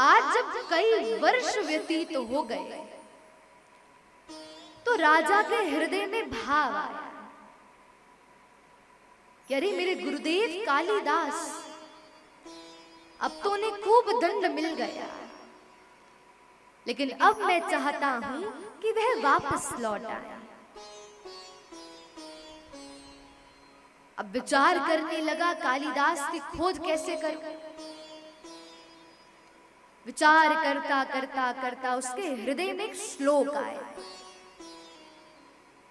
आज जब कई वर्ष व्यतीत हो गए तो राजा के हृदय में भाव आया कि अरे मेरे गुरुदेव कालिदास, अब तो उन्हें खूब दंड मिल गया, लेकिन अब मैं चाहता हूं कि वह वापस लौट आए। अब विचार करने लगा कालिदास की खोज कैसे करूं। विचार करता करता करता उसके हृदय में एक श्लोक आया,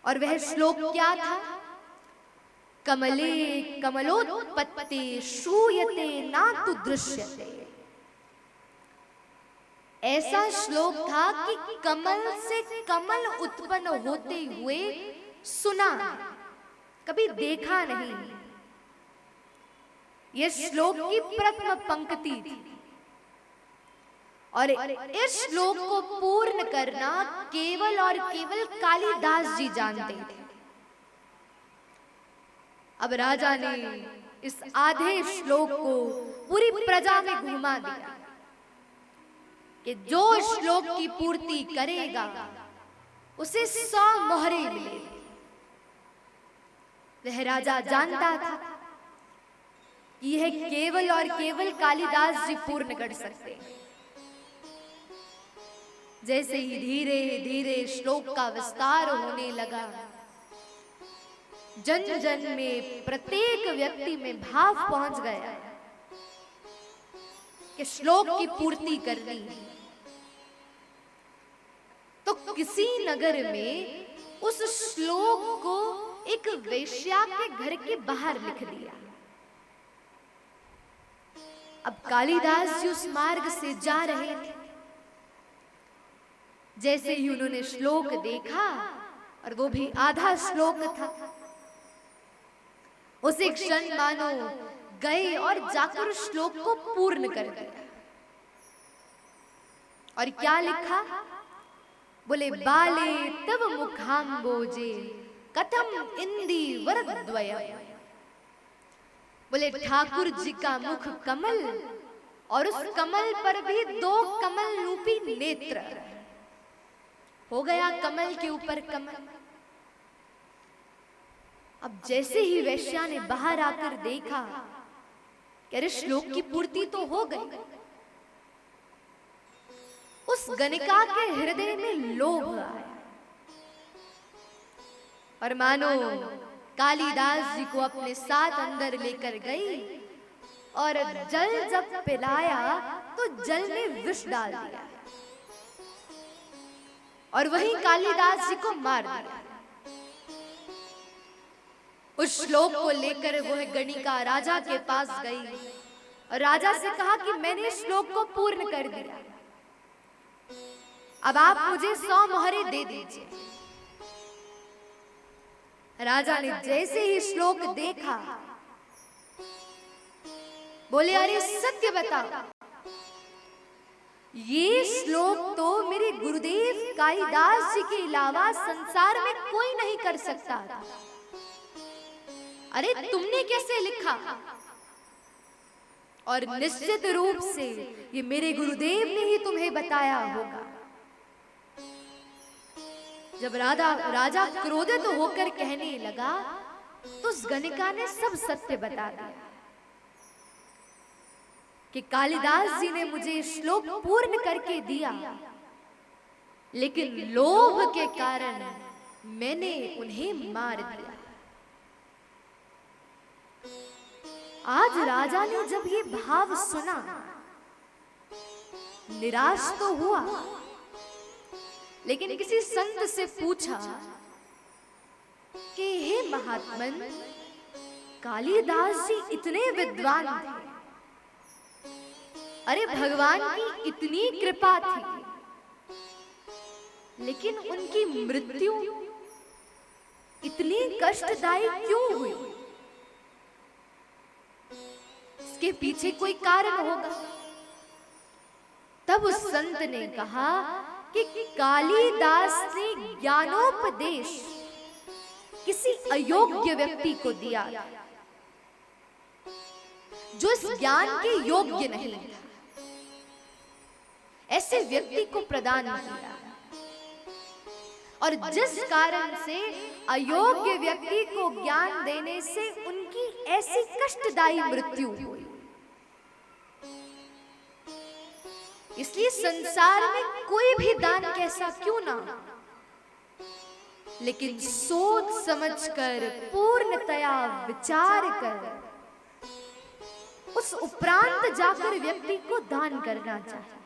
और वह श्लोक क्या था? कमले कमलोत्पत्ति श्रूयते नातु दृश्यते। ऐसा श्लोक था कि कमल से कमल उत्पन्न होते हुए सुना, कभी देखा नहीं। यह श्लोक की प्रथम पंक्ति थी, और इस श्लोक को पूर्ण करना केवल और केवल कालिदास जी जानते थे। अब राजा ने इस आधे श्लोक को पूरी प्रजा में घुमा दिया कि जो श्लोक की पूर्ति करेगा उसे 100 मोहरे मिलेगी। वह राजा जानता था कि यह केवल और केवल कालिदास जी पूर्ण कर सकते हैं। जैसे ही धीरे धीरे श्लोक का विस्तार होने लगा, जन जन में, प्रत्येक व्यक्ति में भाव पहुंच गया कि श्लोक की पूर्ति करनी है। तो किसी नगर में उस श्लोक को एक वेश्या के घर के बाहर लिख दिया। अब कालिदास जी उस मार्ग से जा रहे थे। जैसे ही उन्होंने श्लोक देखा, और वो भी आधा श्लोक था, उसे क्षण मानो गए और जाकर श्लोक को पूर्ण कर दिया। और क्या लिखा? बोले बाले तब मुखाम्बोजे कथम इंदी वरद्वय। बोले ठाकुर जी का मुख कमल, और उस कमल पर भी 2 कमल रूपी नेत्र। हो गया कमल के ऊपर कमल। अब जैसे ही वेश्या ने बाहर आकर देखा कि अरे श्लोक की पूर्ति तो हो गई, उस गणिका के हृदय में लोभ आया, और मानो कालिदास जी को अपने साथ अंदर लेकर गई, और जल जब पिलाया तो जल में विष डाल दिया, और वहीं कालिदास जी को मार दिया। उस श्लोक को लेकर वह गणिका राजा के पास गई, और राजा से कहा कि मैंने श्लोक को पूर्ण कर दिया, अब आप मुझे 100 मोहरे दे दीजिए। राजा ने जैसे ही श्लोक देखा, बोले अरे सत्य बताओ, ये श्लोक तो मेरे गुरुदेव कालिदास जी के अलावा संसार में कोई नहीं कर सकता। अरे तुमने कैसे लिखा? और निश्चित रूप से ये मेरे गुरुदेव ने ही तुम्हें बताया होगा। जब राजा क्रोधित होकर कहने लगा, तो उस गणिका ने सब सत्य बता दिया कि कालिदास जी ने मुझे श्लोक पूर्ण करके दिया, लेकिन लोभ के कारण मैंने उन्हें मार दिया। आज राजा ने जब ये भाव सुना, निराश तो हुआ, लेकिन किसी संत से पूछा कि हे महात्मन, कालिदास जी इतने विद्वान थे, अरे भगवान की इतनी कृपा थी, लेकिन उनकी मृत्यु इतनी कष्टदायी क्यों हुई? इसके पीछे कोई कारण होगा। तब उस संत ने कहा कि कालिदास ने ज्ञानोपदेश किसी अयोग्य व्यक्ति को दिया, जो इस ज्ञान के योग्य नहीं था। ऐसे व्यक्ति को प्रदान किया। और जिस कारण से अयोग्य व्यक्ति को ज्ञान देने से उनकी ऐसी कष्टदायी मृत्यु हुई। इसलिए संसार में कोई भी दान कैसा क्यों ना, लेकिन सोच समझकर पूर्णतया विचार कर उस उपरांत जाकर व्यक्ति को दान करना चाहिए।